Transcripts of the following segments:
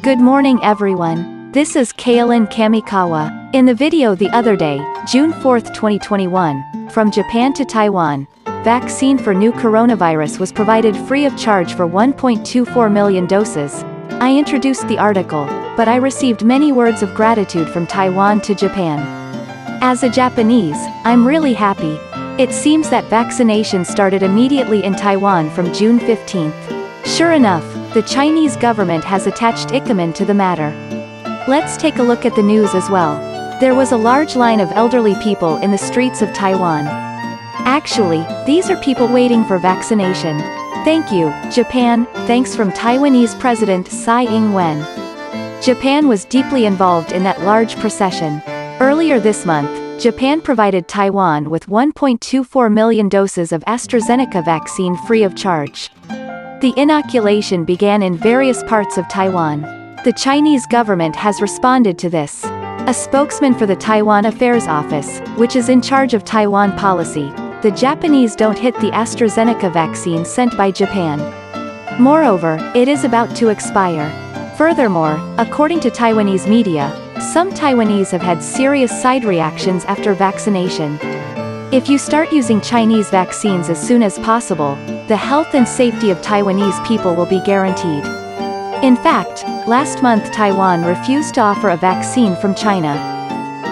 Good morning everyone. This is Kailin Kamikawa. In the video the other day, June 4, 2021, from Japan to Taiwan, vaccine for new coronavirus was provided free of charge for 1.24 million doses. I introduced the article, but I received many words of gratitude from Taiwan to Japan. As a Japanese, I'm really happy. It seems that vaccination started immediately in Taiwan from June 15th. Sure enough, the Chinese government has attached Ikemen to the matter. Let's take a look at the news as well. There was a large line of elderly people in the streets of Taiwan. Actually, these are people waiting for vaccination. Thank you, Japan. Thanks from Taiwanese President Tsai Ing-wen. Japan was deeply involved in that large procession. Earlier this month, Japan provided Taiwan with 1.24 million doses of AstraZeneca vaccine free of charge. The inoculation began in various parts of Taiwan. The Chinese government has responded to this. A spokesman for the Taiwan Affairs Office, which is in charge of Taiwan policy, the Japanese don't hit the AstraZeneca vaccine sent by Japan. Moreover, it is about to expire. Furthermore, according to Taiwanese media, some Taiwanese have had serious side reactions after vaccination. If you start using Chinese vaccines as soon as possible, the health and safety of Taiwanese people will be guaranteed. In fact, last month Taiwan refused to offer a vaccine from China.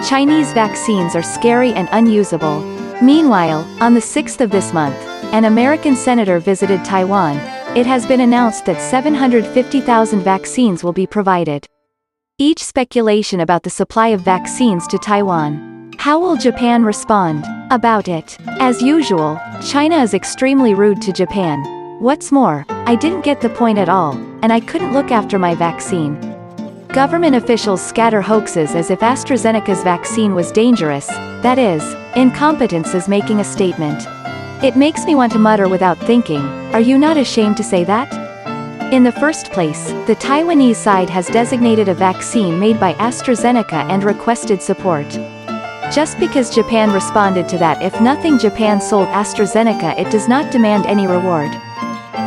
Chinese vaccines are scary and unusable. Meanwhile, on the 6th of this month, an American senator visited Taiwan. It has been announced that 750,000 vaccines will be provided. Each speculation about the supply of vaccines to Taiwan. How will Japan respond about it? As usual, China is extremely rude to Japan. What's more, I didn't get the point at all, and I couldn't look after my vaccine. Government officials scatter hoaxes as if AstraZeneca's vaccine was dangerous, that is, incompetence is making a statement. It makes me want to mutter without thinking, are you not ashamed to say that? In the first place, the Taiwanese side has designated a vaccine made by AstraZeneca and requested support. Just because Japan responded to that, if nothing, Japan sold AstraZeneca, it does not demand any reward.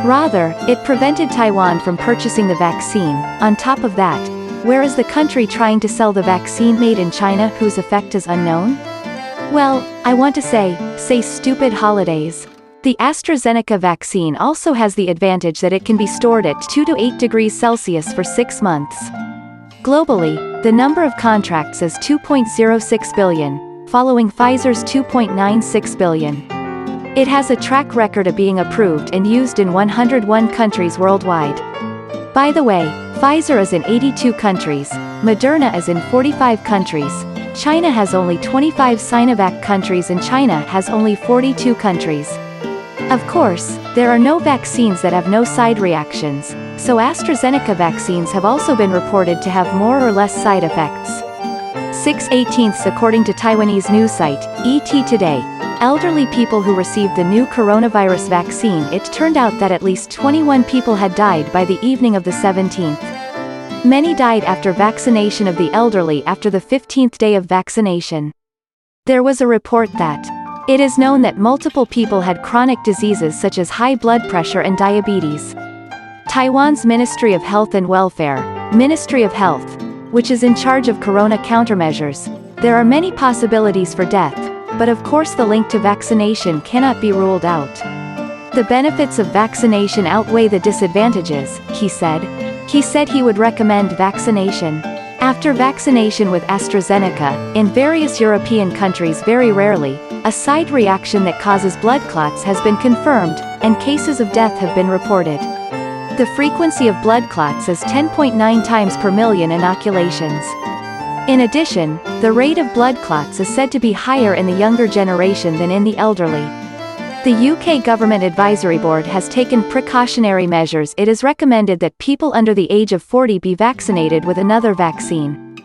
Rather, it prevented Taiwan from purchasing the vaccine. On top of that, where is the country trying to sell the vaccine made in China whose effect is unknown? Well, I want to say stupid holidays. The AstraZeneca vaccine also has the advantage that it can be stored at 2 to 8 degrees Celsius for 6 months. Globally, the number of contracts is 2.06 billion, following Pfizer's 2.96 billion. It has a track record of being approved and used in 101 countries worldwide. By the way, Pfizer is in 82 countries, Moderna is in 45 countries, China has only 25 Sinovac countries and China has only 42 countries. Of course, there are no vaccines that have no side reactions, so AstraZeneca vaccines have also been reported to have more or less side effects. 6/18 according to Taiwanese news site, ET Today, elderly people who received the new coronavirus vaccine, it turned out that at least 21 people had died by the evening of the 17th. Many died after vaccination of the elderly after the 15th day of vaccination. There was a report that it is known that multiple people had chronic diseases such as high blood pressure and diabetes. Taiwan's Ministry of Health and Welfare, Ministry of Health, which is in charge of corona countermeasures, there are many possibilities for death, but of course the link to vaccination cannot be ruled out. The benefits of vaccination outweigh the disadvantages, he said. He said he would recommend vaccination. After vaccination with AstraZeneca, in various European countries very rarely, a side reaction that causes blood clots has been confirmed, and cases of death have been reported. The frequency of blood clots is 10.9 times per million inoculations. In addition, the rate of blood clots is said to be higher in the younger generation than in the elderly. The UK Government Advisory Board has taken precautionary measures. It is recommended that people under the age of 40 be vaccinated with another vaccine.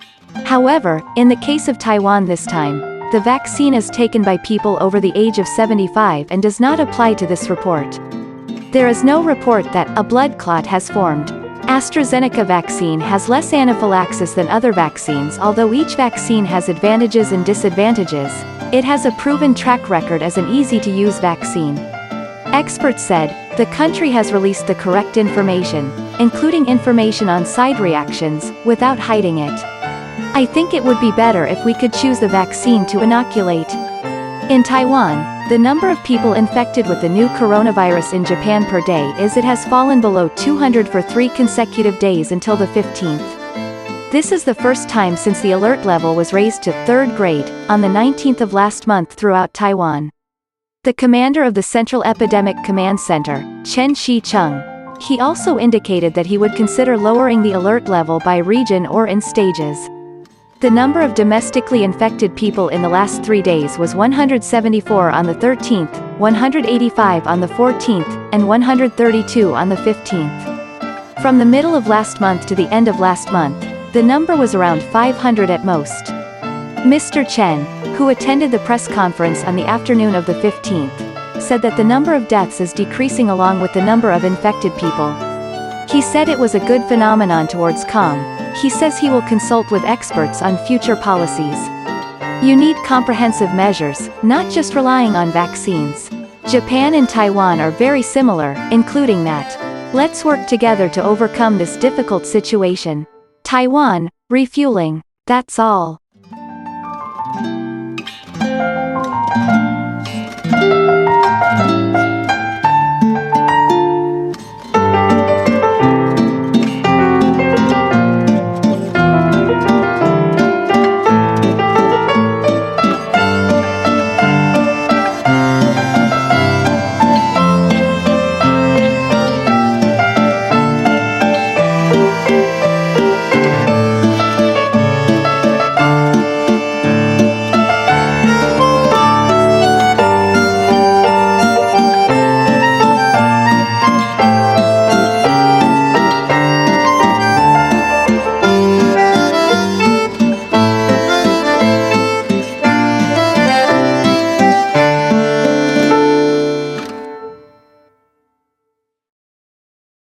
However, in the case of Taiwan this time, the vaccine is taken by people over the age of 75 and does not apply to this report. There is no report that a blood clot has formed. AstraZeneca vaccine has less anaphylaxis than other vaccines. Although each vaccine has advantages and disadvantages, it has a proven track record as an easy-to-use vaccine. Experts said, The country has released the correct information, including information on side reactions, without hiding it. I think it would be better if we could choose the vaccine to inoculate. In Taiwan, the number of people infected with the new coronavirus in Japan per day has fallen below 200 for 3 consecutive days until the 15th. This is the first time since the alert level was raised to 3rd grade, on the 19th of last month throughout Taiwan. The commander of the Central Epidemic Command Center, Chen Shi-chung, he also indicated that he would consider lowering the alert level by region or in stages. The number of domestically infected people in the last 3 days was 174 on the 13th, 185 on the 14th, and 132 on the 15th. From the middle of last month to the end of last month, the number was around 500 at most. Mr. Chen, who attended the press conference on the afternoon of the 15th, said that the number of deaths is decreasing along with the number of infected people. He said it was a good phenomenon towards calm. He says he will consult with experts on future policies. You need comprehensive measures, not just relying on vaccines. Japan and Taiwan are very similar, including that. Let's work together to overcome this difficult situation. Taiwan, refueling. That's all.